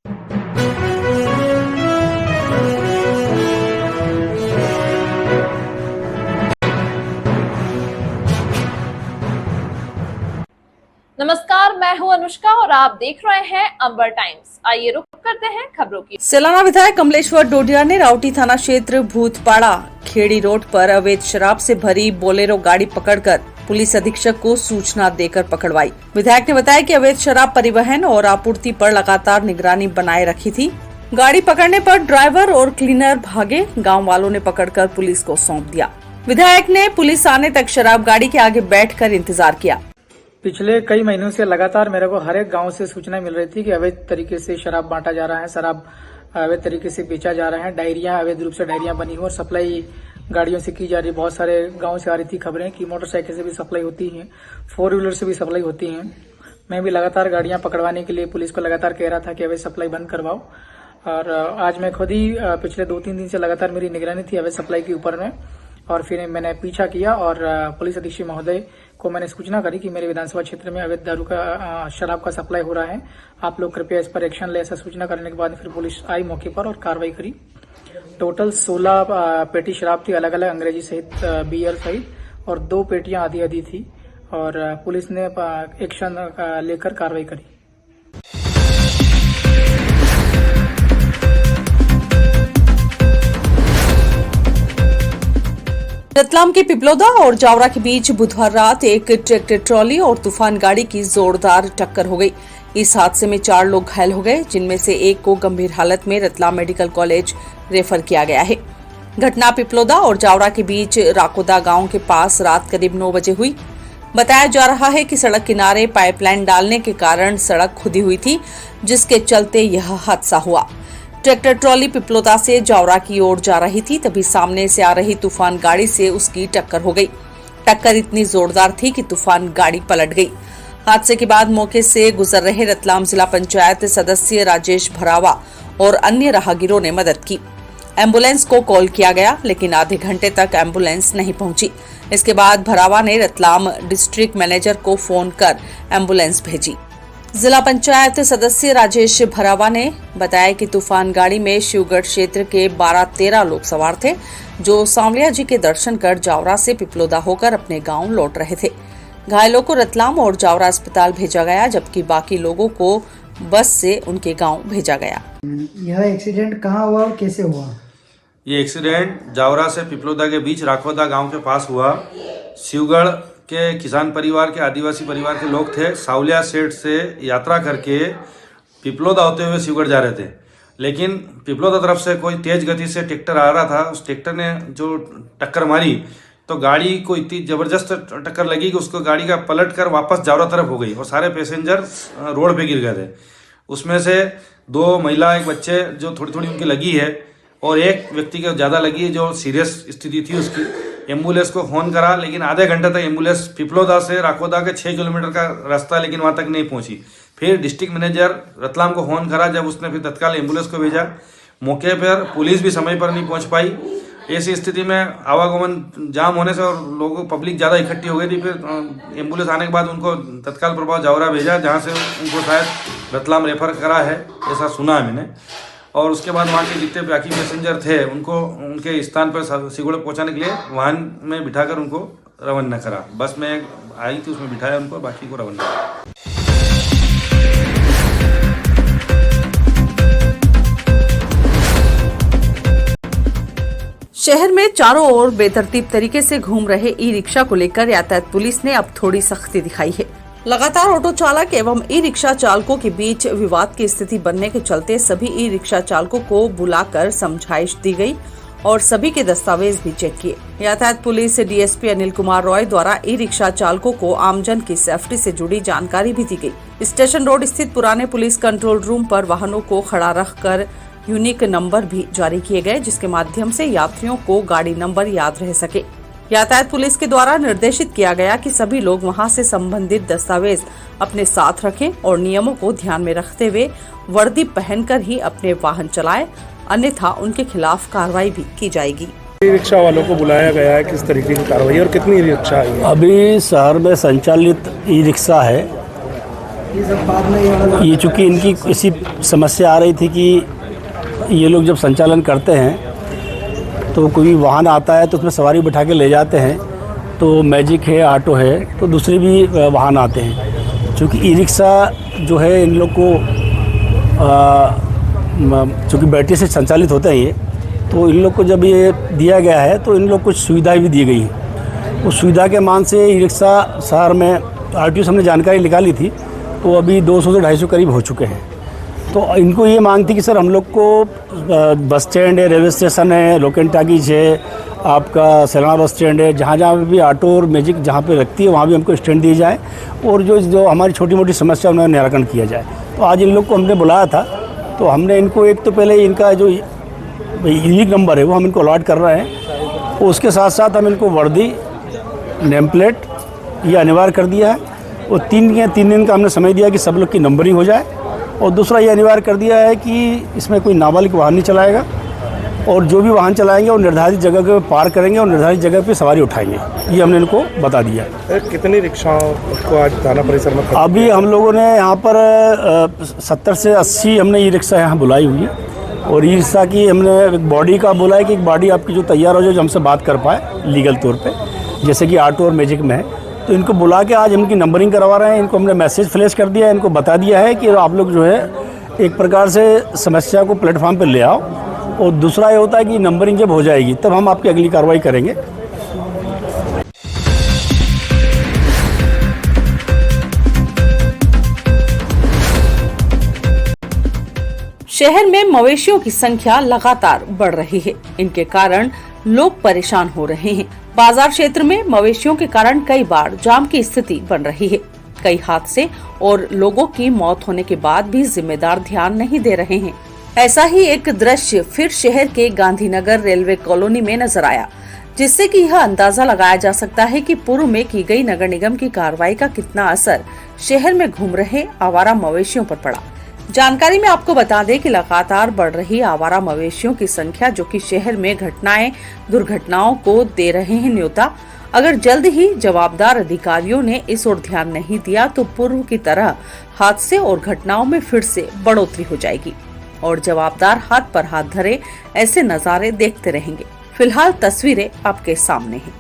नमस्कार, मैं हूं अनुष्का और आप देख रहे हैं अंबर टाइम्स। आइए रुक करते हैं खबरों की। सैलाना विधायक कमलेश्वर डोडिया ने राउटी थाना क्षेत्र भूतपाड़ा खेड़ी रोड पर अवैध शराब से भरी बोलेरो गाड़ी पकड़कर पुलिस अधीक्षक को सूचना देकर पकड़वाई। विधायक ने बताया कि अवैध शराब परिवहन और आपूर्ति पर लगातार निगरानी बनाए रखी थी। गाड़ी पकड़ने पर ड्राइवर और क्लीनर भागे, गाँव वालों ने पकड़कर पुलिस को सौंप दिया। विधायक ने पुलिस आने तक शराब गाड़ी के आगे बैठकर इंतजार किया। पिछले कई महीनों से लगातार मेरे को हर एक गांव से सूचना मिल रही थी कि अवैध तरीके से शराब बांटा जा रहा है, शराब अवैध तरीके से बेचा जा रहा है, डायरियां अवैध रूप से डायरियां बनी हुई और सप्लाई गाड़ियों से की जा रही है। बहुत सारे गांव से आ रही थी खबरें कि मोटरसाइकिल से भी सप्लाई होती है, 4 व्हीलर से भी सप्लाई होती है। मैं भी लगातार गाड़ियां पकड़वाने के लिए पुलिस को लगातार कह रहा था कि अवैध सप्लाई बंद करवाओ। और आज मैं खुद ही पिछले 2-3 दिन से लगातार मेरी निगरानी थी अवैध सप्लाई के ऊपर में, और फिर मैंने पीछा किया और पुलिस अधीक्षक महोदय को मैंने सूचना करी कि मेरे विधानसभा क्षेत्र में अवैध दारू का शराब का सप्लाई हो रहा है, आप लोग कृपया इस पर एक्शन ले। ऐसा सूचना करने के बाद फिर पुलिस आई मौके पर और कार्रवाई करी। टोटल 16 पेटी शराब थी, अलग अलग अंग्रेजी सहित बियर सहित, और 2 पेटियां आधी थी और पुलिस ने एक्शन लेकर कार्रवाई करी। रतलाम के पिपलोदा और जावरा के बीच बुधवार रात एक ट्रैक्टर ट्रॉली और तूफान गाड़ी की जोरदार टक्कर हो गई। इस हादसे में 4 लोग घायल हो गए, जिनमें से एक को गंभीर हालत में रतलाम मेडिकल कॉलेज रेफर किया गया है। घटना पिपलोदा और जावरा के बीच राकोदा गांव के पास रात करीब 9 बजे हुई। बताया जा रहा है कि सड़क किनारे पाइपलाइन डालने के कारण सड़क खुदी हुई थी, जिसके चलते यह हादसा हुआ। ट्रैक्टर ट्रॉली पिपलोदा से जावरा की ओर जा रही थी, तभी सामने से आ रही तूफान गाड़ी से उसकी टक्कर हो गई। टक्कर इतनी जोरदार थी कि तूफान गाड़ी पलट गई। हादसे के बाद मौके से गुजर रहे रतलाम जिला पंचायत सदस्य राजेश भरावा और अन्य राहगीरों ने मदद की। एम्बुलेंस को कॉल किया गया, लेकिन आधे घंटे तक एम्बुलेंस नहीं पहुंची। इसके बाद भरावा ने रतलाम डिस्ट्रिक्ट मैनेजर को फोन कर एम्बुलेंस भेजी। जिला पंचायत सदस्य राजेश भरावा ने बताया कि तूफान गाड़ी में शिवगढ़ क्षेत्र के 12-13 लोग सवार थे, जो सांवलिया जी के दर्शन कर जावरा से पिपलोदा होकर अपने गांव लौट रहे थे। घायलों को रतलाम और जावरा अस्पताल भेजा गया, जबकि बाकी लोगों को बस से उनके गांव भेजा गया। यह एक्सीडेंट कहाँ हुआ और कैसे हुआ? ये एक्सीडेंट जावरा से पिपलोदा के बीच राखोदा गांव के पास हुआ। शिवगढ़ के किसान परिवार के आदिवासी परिवार के लोग थे, सावलिया सेठ से यात्रा करके पिपलोदा होते हुए शिवगढ़ जा रहे थे, लेकिन पिपलोदा तरफ से कोई तेज गति से ट्रैक्टर आ रहा था। उस ट्रैक्टर ने जो टक्कर मारी तो गाड़ी को इतनी जबरदस्त टक्कर लगी कि उसको गाड़ी का पलट कर वापस जावरा तरफ हो गई और सारे पैसेंजर रोड पे गिर गए थे। उसमें से 2 महिला, 1 बच्चे जो थोड़ी थोड़ी उनकी लगी है, और एक व्यक्ति को ज़्यादा लगी है जो सीरियस स्थिति थी उसकी। एम्बुलेंस को फोन करा, लेकिन आधे घंटे तक एम्बुलेंस पिपलोदा से राकोदा के 6 किलोमीटर का रास्ता, लेकिन वहां तक नहीं पहुंची। फिर डिस्ट्रिक्ट मैनेजर रतलाम को फोन करा, जब उसने फिर तत्काल एम्बुलेंस को भेजा। मौके पर पुलिस भी समय पर नहीं पहुंच पाई। ऐसी स्थिति में आवागमन जाम होने से और लोगों पब्लिक ज़्यादा इकट्ठी हो गई थी। फिर एम्बुलेंस आने के बाद उनको तत्काल प्रभाव जावरा भेजा, जहाँ से उनको शायद रतलाम रेफर करा है, ऐसा सुना है मैंने। और उसके बाद वहाँ के जितने बाकी पैसेंजर थे उनको उनके स्थान पर शिवगढ़ पहुँचाने के लिए वाहन में बिठाकर उनको रवाना करा। बस में आई थी, उसमें बिठाया उनको, बाकी को रवाना करा। शहर में चारों ओर बेतरतीब तरीके से घूम रहे ई रिक्शा को लेकर यातायात पुलिस ने अब थोड़ी सख्ती दिखाई है। लगातार ऑटो चालक एवं ई रिक्शा चालकों के बीच विवाद की स्थिति बनने के चलते सभी ई रिक्शा चालकों को बुलाकर समझाइश दी गई और सभी के दस्तावेज भी चेक किए। यातायात पुलिस डीएसपी अनिल कुमार रॉय द्वारा ई रिक्शा चालकों को आमजन की सेफ्टी से जुड़ी जानकारी भी दी गई। स्टेशन रोड स्थित पुराने पुलिस कंट्रोल रूम पर वाहनों को खड़ा रखकर यूनिक नंबर भी जारी किए गए, जिसके माध्यम से यात्रियों को गाड़ी नंबर याद रह सके। यातायात पुलिस के द्वारा निर्देशित किया गया कि सभी लोग वहां से संबंधित दस्तावेज अपने साथ रखें और नियमों को ध्यान में रखते हुए वर्दी पहनकर ही अपने वाहन चलाएं, अन्यथा उनके खिलाफ कार्रवाई भी की जाएगी। ई रिक्शा वालों को बुलाया गया है, किस तरीके की कार्रवाई और कितनी रिक्शा आई है? अभी शहर में संचालित ई रिक्शा है ये चूँकि इनकी इसी समस्या आ रही थी कि ये लोग जब संचालन करते हैं तो कोई वाहन आता है तो उसमें सवारी बिठा के ले जाते हैं, तो मैजिक है, ऑटो है, तो दूसरे भी वाहन आते हैं। चूँकि ई रिक्शा जो है इन लोग को चूँकि बैटरी से संचालित होते हैं ये, तो इन लोग को जब ये दिया गया है तो इन लोग को सुविधाएं भी दी गई हैं। उस सुविधा के मान से ई रिक्शा शहर में आरटीओ से हमने जानकारी निकाली थी, तो अभी 200 से 250 करीब हो चुके हैं। तो इनको ये मांग थी कि सर हम लोग को बस स्टैंड है, रेलवे स्टेशन है, लोकेन टाकीज है, आपका सैलाना बस स्टैंड है, जहाँ जहाँ भी ऑटो और मैजिक जहाँ पे रखती है वहाँ भी हमको स्टैंड दिए जाए और जो हमारी छोटी मोटी समस्या उन्हें निराकरण किया जाए। तो आज इन लोग को हमने बुलाया था, तो हमने इनको एक तो पहले इनका जो यूनिक नंबर है वो हम इनको अलॉट कर रहे हैं, उसके साथ साथ हम इनको वर्दी, नेम प्लेट ये अनिवार्य कर दिया है। और 3 दिन का हमने समय दिया कि सब लोग की नंबरिंग हो जाए। और दूसरा ये अनिवार्य कर दिया है कि इसमें कोई नाबालिग वाहन नहीं चलाएगा और जो भी वाहन चलाएंगे वो निर्धारित जगह पे पार करेंगे और निर्धारित जगह पे सवारी उठाएंगे, ये हमने इनको बता दिया है। कितनी रिक्शाओं को आज थाना परिसर में अभी हम लोगों ने यहाँ पर 70 से 80 हमने ई रिक्शा यहाँ बुलाई हुई है। और ई रिक्शा की हमने एक बॉडी का बोला है कि एक बॉडी आपकी जो तैयार हो जाए, जो हमसे बात कर पाए लीगल तौर पे, जैसे कि ऑटो और मैजिक में है, तो इनको बुला के आज इनकी नंबरिंग करवा रहे हैं। इनको हमने मैसेज फ्लैश कर दिया है, इनको बता दिया है कि आप लोग जो है एक प्रकार से समस्या को प्लेटफॉर्म पर ले आओ। और दूसरा ये होता है कि नंबरिंग जब हो जाएगी तब हम आपकी अगली कार्रवाई करेंगे। शहर में मवेशियों की संख्या लगातार बढ़ रही है। इनके कारण लोग परेशान हो रहे हैं। बाजार क्षेत्र में मवेशियों के कारण कई बार जाम की स्थिति बन रही है। कई हादसे और लोगों की मौत होने के बाद भी जिम्मेदार ध्यान नहीं दे रहे हैं। ऐसा ही एक दृश्य फिर शहर के गांधीनगर रेलवे कॉलोनी में नजर आया, जिससे कि यह अंदाजा लगाया जा सकता है कि पूर्व में की गई नगर निगम की कार्रवाई का कितना असर शहर में घूम रहे आवारा मवेशियों पर पड़ा। जानकारी में आपको बता दें कि लगातार बढ़ रही आवारा मवेशियों की संख्या, जो कि शहर में दुर्घटनाओं को दे रहे हैं न्योता, अगर जल्द ही जवाबदार अधिकारियों ने इस ओर ध्यान नहीं दिया तो पूर्व की तरह हादसे और घटनाओं में फिर से बढ़ोतरी हो जाएगी और जवाबदार हाथ पर हाथ धरे ऐसे नजारे देखते रहेंगे। फिलहाल तस्वीरें आपके सामने हैं।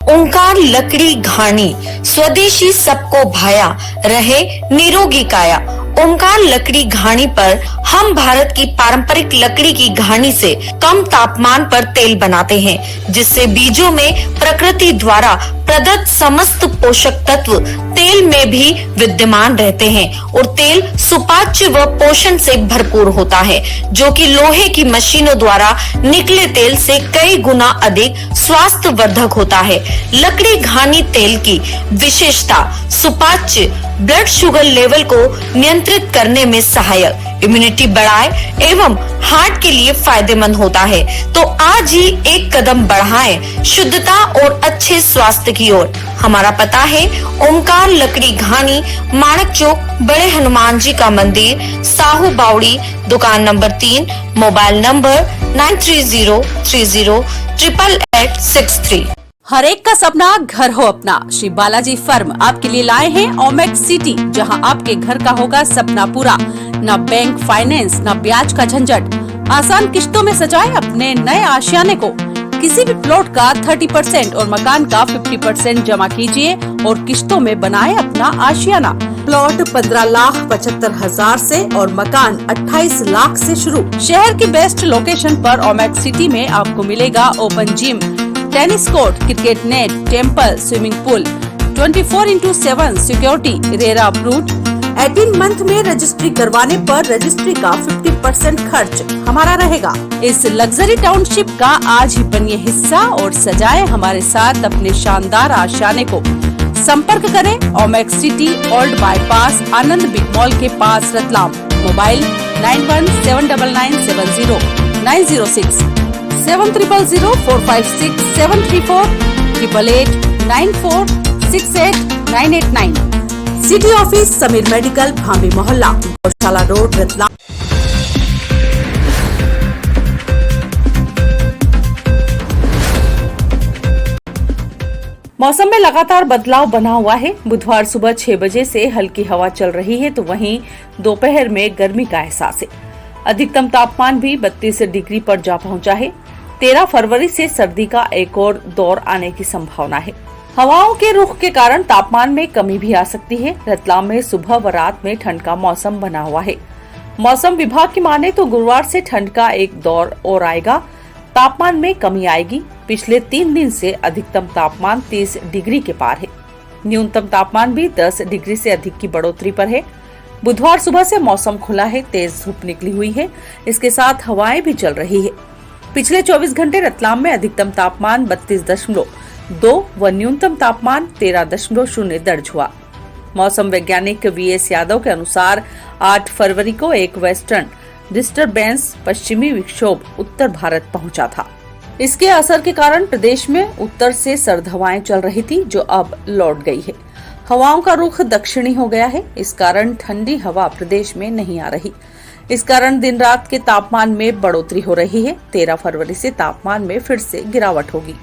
ओंकार लकड़ी घानी, स्वदेशी सबको भाया, रहे निरोगी काया। ओंकार लकड़ी घानी पर हम भारत की पारंपरिक लकड़ी की घानी से कम तापमान पर तेल बनाते हैं, जिससे बीजों में प्रकृति द्वारा प्रदत्त समस्त पोषक तत्व तेल में भी विद्यमान रहते हैं और तेल सुपाच्य व पोषण से भरपूर होता है, जो कि लोहे की मशीनों द्वारा निकले तेल से कई गुना अधिक स्वास्थ्यवर्धक होता है। लकड़ी घानी तेल की विशेषता सुपाच्य, ब्लड शुगर लेवल को नियंत्रित करने में सहायक, इम्यूनिटी बढ़ाए एवं हार्ट के लिए फायदेमंद होता है। तो आज ही एक कदम बढ़ाएं शुद्धता और अच्छे स्वास्थ्य की ओर। हमारा पता है ओंकार लकड़ी घानी, माणक चौक, बड़े हनुमान जी का मंदिर, साहू बावड़ी, दुकान नंबर 3, मोबाइल नंबर 9303088863। हर एक का सपना घर हो अपना। श्री बालाजी फर्म आपके लिए लाए हैं ओमेक्स सिटी, जहां आपके घर का होगा सपना पूरा। न बैंक फाइनेंस, न ब्याज का झंझट, आसान किश्तों में सजाए अपने नए आशियाने को। किसी भी प्लॉट का 30% और मकान का 50% जमा कीजिए और किश्तों में बनाए अपना आशियाना। प्लॉट 15,75,000 से और मकान 28 लाख से शुरू। शहर की बेस्ट लोकेशन पर ओमेक्स सिटी में आपको मिलेगा open gym, tennis court, cricket net, temple, swimming pool, 24/7 security, RERA approved. 18 month में रजिस्ट्री करवाने पर रजिस्ट्री का 50% खर्च हमारा रहेगा। इस लग्जरी टाउनशिप का आज ही बनिए हिस्सा और सजाए हमारे साथ अपने शानदार आशियाने को। संपर्क करें Omaxe city, old bypass, Anand big mall के पास, Ratlam. Mobile 9179970906 700456734734 88894689889 city office, Sameer medical, Bhami Mohalla, Gaushala road, Ratlam. मौसम में लगातार बदलाव बना हुआ है। बुधवार सुबह 6 बजे से हल्की हवा चल रही है तो वहीं दोपहर में गर्मी का एहसास है। अधिकतम तापमान भी 32 डिग्री पर जा पहुंचा है। 13 फरवरी से सर्दी का एक और दौर आने की संभावना है। हवाओं के रुख के कारण तापमान में कमी भी आ सकती है। रतलाम में सुबह व रात में ठंड का मौसम बना हुआ है। मौसम विभाग की माने तो गुरुवार से ठंड का एक दौर और आएगा। तापमान में कमी आएगी। पिछले 3 दिन से अधिकतम तापमान 30 डिग्री के पार है। न्यूनतम तापमान भी 10 डिग्री से अधिक की बढ़ोतरी पर है। बुधवार सुबह से मौसम खुला है, तेज धूप निकली हुई है। इसके साथ हवाएं भी चल रही है। पिछले 24 घंटे रतलाम में अधिकतम तापमान 32.2 व न्यूनतम तापमान 13.0 दर्ज हुआ। मौसम वैज्ञानिक VS यादव के अनुसार 8 फरवरी को एक वेस्टर्न डिस्टरबेंस पश्चिमी विक्षोभ उत्तर भारत पहुंचा था। इसके असर के कारण प्रदेश में उत्तर से सर्द हवाएं चल रही थी जो अब लौट गई है। हवाओं का रुख दक्षिणी हो गया है। इस कारण ठंडी हवा प्रदेश में नहीं आ रही। इस कारण दिन रात के तापमान में बढ़ोतरी हो रही है। 13 फरवरी से तापमान में फिर से गिरावट होगी।